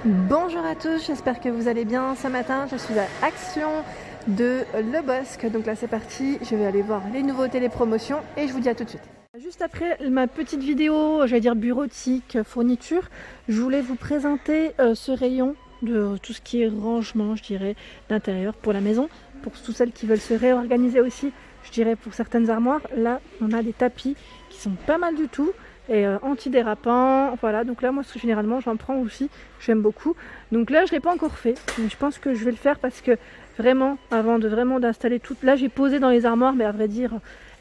Bonjour à tous, j'espère que vous allez bien. Ce matin, je suis à Action de Le Bosc. Donc là, c'est parti. Je vais aller voir les nouveautés, les promotions et je vous dis à tout de suite. Juste après ma petite vidéo, j'allais dire bureautique, fourniture, je voulais vous présenter ce rayon de tout ce qui est rangement, je dirais, d'intérieur pour la maison. Pour toutes celles qui veulent se réorganiser aussi, je dirais pour certaines armoires. Là, on a des tapis qui sont pas mal du tout. Et antidérapant, voilà, donc là moi généralement j'en prends aussi, j'aime beaucoup. Donc là je ne l'ai pas encore fait, mais je pense que je vais le faire parce que vraiment, avant de vraiment d'installer tout, là j'ai posé dans les armoires, mais à vrai dire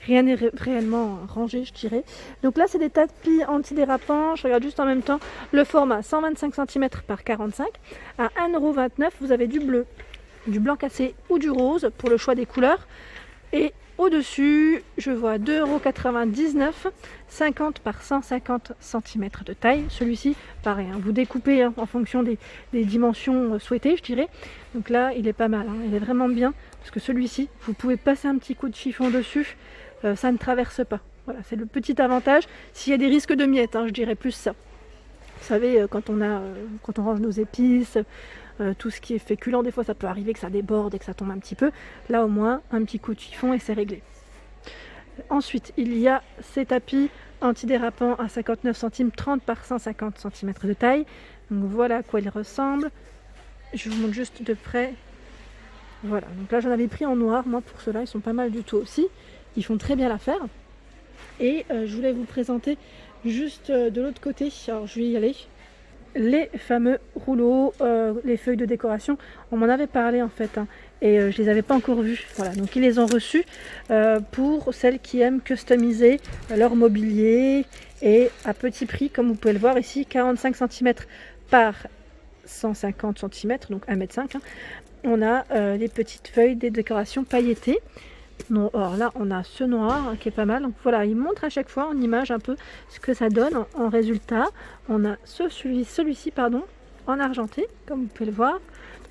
rien n'est réellement rangé, je dirais. Donc là c'est des tapis antidérapants, je regarde juste en même temps le format 125 cm par 45. À 1,29 €, vous avez du bleu, du blanc cassé ou du rose pour le choix des couleurs. Et au-dessus, je vois 2,99 €, 50 par 150 cm de taille. Celui-ci, pareil, hein, vous découpez en fonction des dimensions souhaitées, je dirais. Donc là, il est pas mal, hein, il est vraiment bien. Parce que celui-ci, vous pouvez passer un petit coup de chiffon dessus, ça ne traverse pas. Voilà, c'est le petit avantage. S'il y a des risques de miettes, hein, je dirais plus ça. Vous savez, quand on range nos épices, tout ce qui est féculent, des fois ça peut arriver que ça déborde et que ça tombe un petit peu. Là au moins, un petit coup de chiffon et c'est réglé. Ensuite, il y a ces tapis antidérapants à 59 centimes, 30 par 150 cm de taille. Donc voilà à quoi ils ressemblent. Je vous montre juste de près. Voilà, donc là j'en avais pris en noir, moi pour ceux-là, ils sont pas mal du tout aussi. Ils font très bien l'affaire. Et je voulais vous présenter juste de l'autre côté, alors je vais y aller, les fameux rouleaux, les feuilles de décoration. On m'en avait parlé en fait, hein, et je les avais pas encore vus. Voilà, donc ils les ont reçus pour celles qui aiment customiser leur mobilier et à petit prix, comme vous pouvez le voir ici, 45 cm par 150 cm, donc 1,5 m. Hein. On a les petites feuilles des décorations pailletées. Non, alors là on a ce noir hein, qui est pas mal. Donc voilà, il montre à chaque fois en image un peu ce que ça donne en résultat. On a celui-ci pardon, en argenté, comme vous pouvez le voir.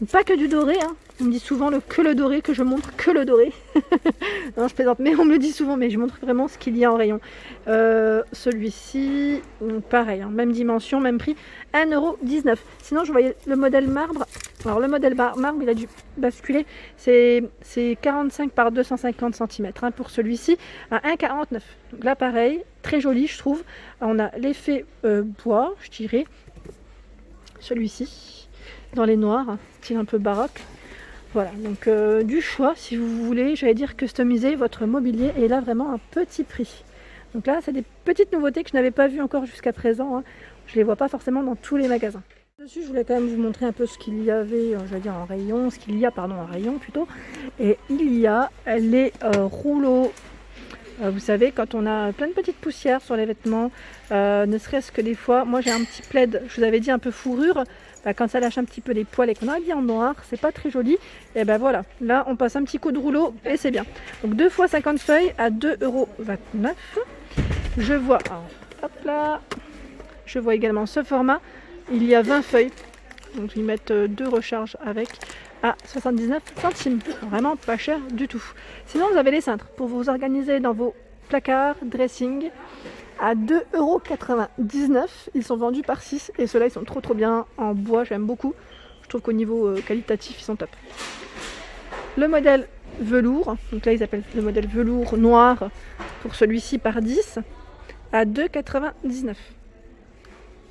Donc pas que du doré, hein. On me dit souvent que le doré, que je montre que le doré. Non, je plaisante, mais on me le dit souvent, mais je montre vraiment ce qu'il y a en rayon. Celui-ci, pareil, hein, même dimension, même prix, 1,19 €. Sinon, je voyais le modèle marbre. Alors, le modèle marbre, il a dû basculer. C'est 45 par 250 cm hein, pour celui-ci, à 1,49 €. Donc là, pareil, très joli, je trouve. On a l'effet bois, je dirais. Celui-ci, dans les noirs, style un peu baroque. Voilà, donc du choix si vous voulez, j'allais dire customiser votre mobilier, et là vraiment un petit prix. Donc là c'est des petites nouveautés que je n'avais pas vues encore jusqu'à présent, hein. Je les vois pas forcément dans tous les magasins. Dessus je voulais quand même vous montrer un peu ce qu'il y avait, je vais dire en rayon, ce qu'il y a pardon en rayon plutôt. Et il y a les rouleaux. Vous savez, quand on a plein de petites poussières sur les vêtements, ne serait-ce que des fois, moi j'ai un petit plaid, je vous avais dit un peu fourrure, quand ça lâche un petit peu les poils et qu'on a habillé en noir, c'est pas très joli. Et ben voilà, là on passe un petit coup de rouleau et c'est bien. Donc 2 fois 50 feuilles à 2,29 €. Je vois, alors, hop là, je vois également ce format, il y a 20 feuilles, donc ils mettent 2 recharges avec, à 79 centimes. Vraiment pas cher du tout. Sinon vous avez les cintres pour vous organiser dans vos placards, dressing, à 2,99 €. Ils sont vendus par 6 et ceux-là ils sont trop bien en bois, j'aime beaucoup. Je trouve qu'au niveau qualitatif ils sont top. Le modèle velours, donc là ils appellent le modèle velours noir pour celui-ci par 10 à 2,99 €.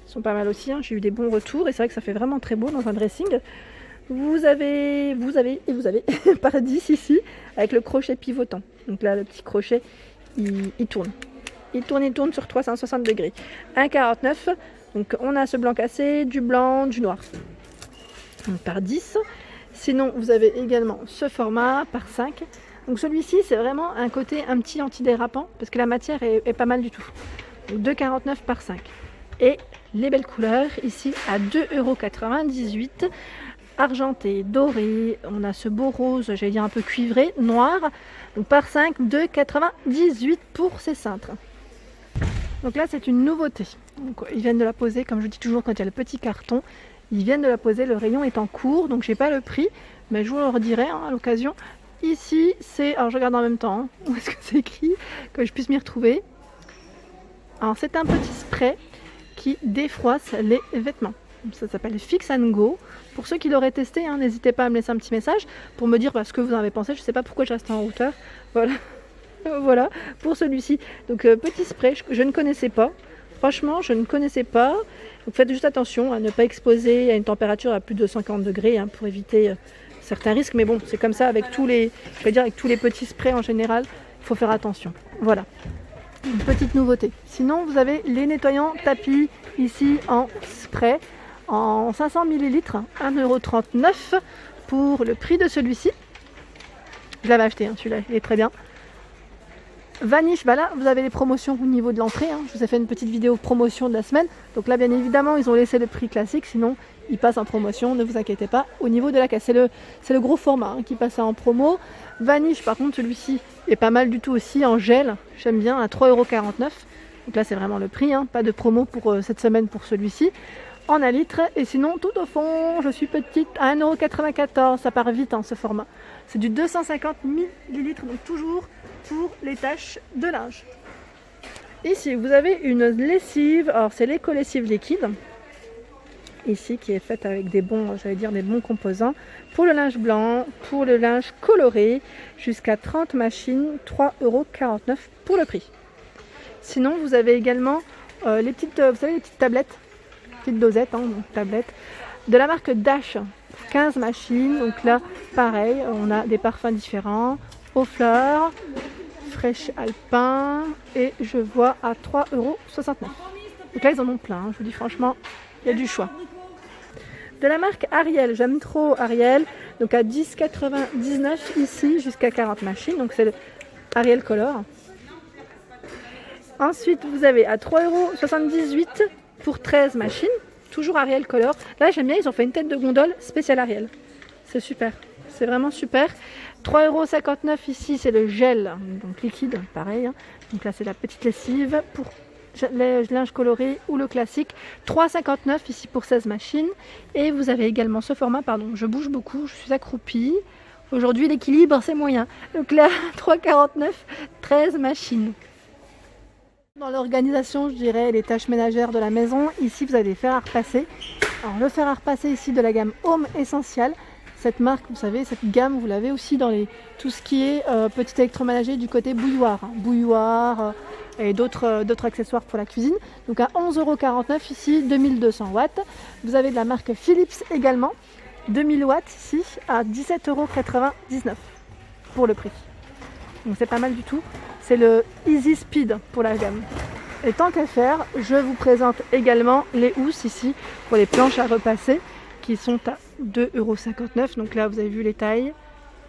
Ils sont pas mal aussi, hein. J'ai eu des bons retours et c'est vrai que ça fait vraiment très beau dans un dressing. Vous avez par 10 ici avec le crochet pivotant. Donc là le petit crochet il tourne. Il tourne sur 360 degrés. 1,49 €. Donc on a ce blanc cassé, du blanc, du noir. Donc par 10. Sinon vous avez également ce format par 5. Donc celui-ci c'est vraiment un côté un petit antidérapant parce que la matière est pas mal du tout. Donc 2,49 € par 5. Et les belles couleurs ici à 2,98 €. Argenté, doré, on a ce beau rose, j'allais dire un peu cuivré, noir, donc par 5, 2,98 € pour ces cintres. Donc là c'est une nouveauté, donc, ils viennent de la poser, comme je dis toujours quand il y a le petit carton, ils viennent de la poser, le rayon est en cours, donc j'ai pas le prix, mais je vous le redirai hein, à l'occasion. Ici c'est, alors je regarde en même temps, hein, où est-ce que c'est écrit, que je puisse m'y retrouver. Alors c'est un petit spray qui défroisse les vêtements. Ça s'appelle Fix and Go. Pour ceux qui l'auraient testé, hein, n'hésitez pas à me laisser un petit message pour me dire ce que vous en avez pensé. Je ne sais pas pourquoi je reste en hauteur. Voilà, voilà pour celui-ci. Donc petit spray, je ne connaissais pas. Franchement, je ne connaissais pas. Donc faites juste attention à ne pas exposer à une température à plus de 50 degrés hein, pour éviter certains risques. Mais bon, c'est comme ça avec tous les, je vais dire avec tous les petits sprays en général. Il faut faire attention. Voilà. Une petite nouveauté. Sinon, vous avez les nettoyants tapis ici en spray en 500 ml, 1,39 € pour le prix de celui-ci. Je l'avais acheté, hein, celui-là, il est très bien. Vanish, bah là, vous avez les promotions au niveau de l'entrée. Hein. Je vous ai fait une petite vidéo promotion de la semaine. Donc là, bien évidemment, ils ont laissé le prix classique, sinon il passe en promotion, ne vous inquiétez pas. Au niveau de la caisse, c'est le gros format hein, qui passe en promo. Vanish, par contre, celui-ci est pas mal du tout aussi en gel. J'aime bien, à 3,49 €. Donc là, c'est vraiment le prix, hein. Pas de promo pour cette semaine pour celui-ci. En 1 litre. Et sinon, tout au fond, je suis petite, à 1,94 €. Ça part vite, hein, ce format. C'est du 250 ml, donc toujours pour les taches de linge. Ici, vous avez une lessive. Alors, c'est l'éco-lessive liquide. Ici, qui est faite avec des bons, j'allais dire des bons composants. Pour le linge blanc, pour le linge coloré, jusqu'à 30 machines, 3,49 € pour le prix. Sinon, vous avez également les petites, vous savez, les petites tablettes, petites dosettes, hein, donc tablettes, de la marque Dash, 15 machines. Donc là, pareil, on a des parfums différents, aux fleurs, fraîche alpin, et je vois à 3,69 €. Donc là, ils en ont plein, hein, je vous dis franchement, il y a du choix. De la marque Ariel, j'aime trop Ariel, donc à 10,99 € ici, jusqu'à 40 machines, donc c'est le Ariel Color. Ensuite, vous avez à 3,78 € pour 13 machines, toujours Ariel Color. Là, j'aime bien, ils ont fait une tête de gondole spéciale Ariel. C'est super, c'est vraiment super. 3,59 € ici, c'est le gel, donc liquide, pareil. Hein. Donc là, c'est la petite lessive pour le linge coloré ou le classique. 3,59 € ici pour 16 machines. Et vous avez également ce format, pardon, je bouge beaucoup, je suis accroupie. Aujourd'hui, l'équilibre, c'est moyen. Donc là, 3,49 €, 13 machines. Dans l'organisation, je dirais, les tâches ménagères de la maison, ici, vous avez les fer à repasser. Alors, le fer à repasser ici de la gamme Home Essential. Cette marque, vous savez, cette gamme, vous l'avez aussi dans tout ce qui est petit électroménager du côté bouilloire. Hein, bouilloire et d'autres accessoires pour la cuisine. Donc à 11,49 € ici, 2200 watts. Vous avez de la marque Philips également, 2000 watts ici, à 17,99 € pour le prix. Donc c'est pas mal du tout. C'est le Easy Speed pour la gamme. Et tant qu'à faire, je vous présente également les housses ici pour les planches à repasser qui sont à 2,59 €. Donc là, vous avez vu les tailles,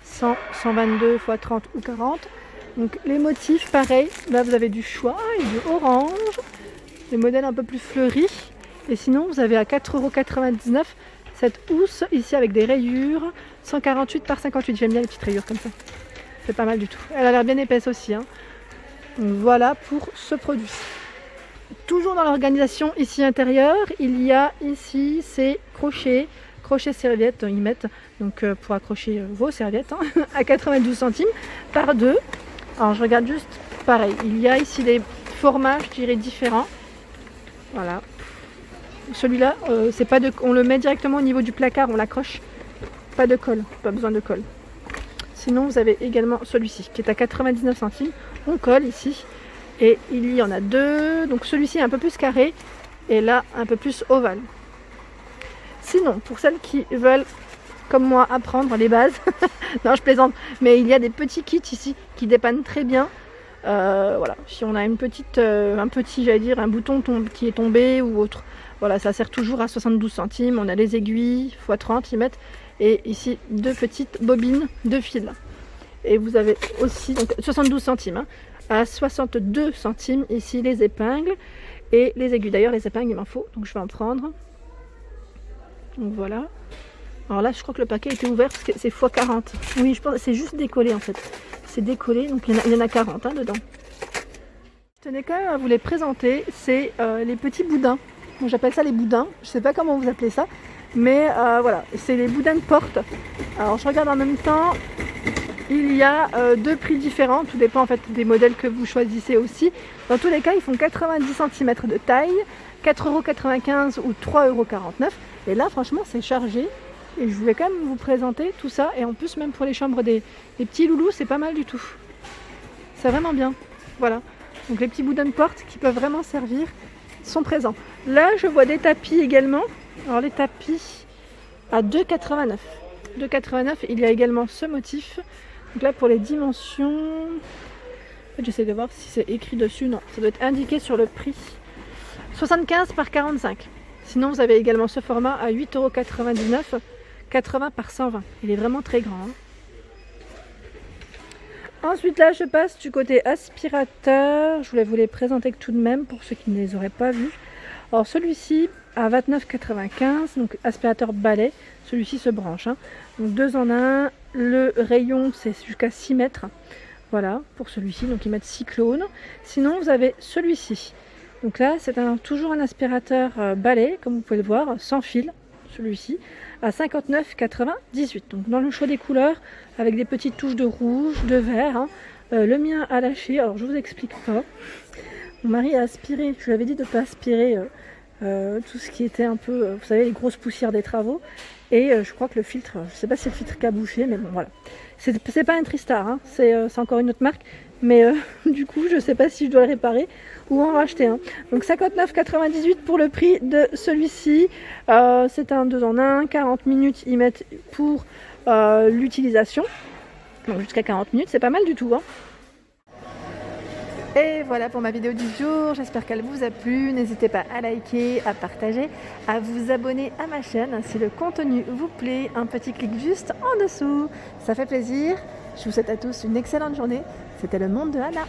100, 122 x 30 ou 40. Donc les motifs, pareil, là vous avez du choix et du orange, des modèles un peu plus fleuris. Et sinon, vous avez à 4,99 € cette housse ici avec des rayures, 148 par 58. J'aime bien les petites rayures comme ça. C'est pas mal du tout. Elle a l'air bien épaisse aussi. Hein. Donc voilà pour ce produit. Toujours dans l'organisation ici intérieure, il y a ici ces crochet serviettes, ils mettent donc pour accrocher vos serviettes hein, à 92 centimes par 2. Alors je regarde juste pareil, il y a ici des formats, je dirais différents. Voilà. Celui-là, c'est pas de, on le met directement au niveau du placard, on l'accroche. Pas de colle, pas besoin de colle. Sinon vous avez également celui-ci qui est à 99 centimes. On colle ici. Et il y en a deux, donc celui-ci est un peu plus carré et là un peu plus ovale. Sinon, pour celles qui veulent, comme moi, apprendre les bases, non je plaisante, mais il y a des petits kits ici qui dépannent très bien. Voilà, si on a une petite, j'allais dire, un bouton qui est tombé ou autre, voilà, ça sert toujours à 72 centimes. On a les aiguilles x 30, ils mettent, et ici deux petites bobines de fil. Et vous avez aussi donc 72 centimes. Hein, à 62 centimes ici les épingles et les aiguilles. D'ailleurs les épingles il m'en faut, donc je vais en prendre. Donc voilà. Alors là je crois que le paquet était ouvert parce que c'est x 40. Oui je pense que c'est juste décollé en fait. C'est décollé, donc il y en a 40 hein, dedans. Je tenais quand même à vous les présenter. C'est les petits boudins. Bon, j'appelle ça les boudins. Je sais pas comment vous appelez ça. Mais voilà, c'est les boudins de porte. Alors je regarde en même temps. Il y a deux prix différents, tout dépend en fait des modèles que vous choisissez aussi. Dans tous les cas, ils font 90 cm de taille, 4,95 € ou 3,49 €. Et là franchement c'est chargé. Et je voulais quand même vous présenter tout ça. Et en plus même pour les chambres des petits loulous, c'est pas mal du tout. C'est vraiment bien. Voilà. Donc les petits wooden portes qui peuvent vraiment servir sont présents. Là je vois des tapis également. Alors les tapis à 2,89. 2,89. Il y a également ce motif. Donc là pour les dimensions, en fait, j'essaie de voir si c'est écrit dessus. Non, ça doit être indiqué sur le prix. 75 par 45. Sinon vous avez également ce format à 8,99 €, 80 par 120. Il est vraiment très grand. Ensuite là je passe du côté aspirateur. Je voulais vous les présenter tout de même pour ceux qui ne les auraient pas vus. Alors celui-ci à 29,95 €, donc aspirateur balai. Celui-ci se branche. Donc 2 en 1. Le rayon c'est jusqu'à 6 mètres. Voilà pour celui-ci. Donc ils mettent cyclone. Sinon vous avez celui-ci. Donc là c'est toujours un aspirateur balai comme vous pouvez le voir, sans fil. Celui-ci à 59,98 €. Donc dans le choix des couleurs avec des petites touches de rouge, de vert. Le mien a lâché. Alors je vous explique pas. Mon mari a aspiré. Je lui avais dit de ne pas aspirer tout ce qui était un peu, vous savez, les grosses poussières des travaux. Et je crois que le filtre, je sais pas si c'est le filtre qui a bouché, mais bon voilà. C'est pas un Tristar, c'est encore une autre marque. Mais du coup, je sais pas si je dois le réparer ou en racheter un. Donc 59,98 € pour le prix de celui-ci. C'est un 2 en 1, 40 minutes ils mettent pour l'utilisation. Donc jusqu'à 40 minutes, c'est pas mal du tout. Et voilà pour ma vidéo du jour, j'espère qu'elle vous a plu. N'hésitez pas à liker, à partager, à vous abonner à ma chaîne si le contenu vous plaît. Un petit clic juste en dessous, ça fait plaisir. Je vous souhaite à tous une excellente journée. C'était le monde de Anna.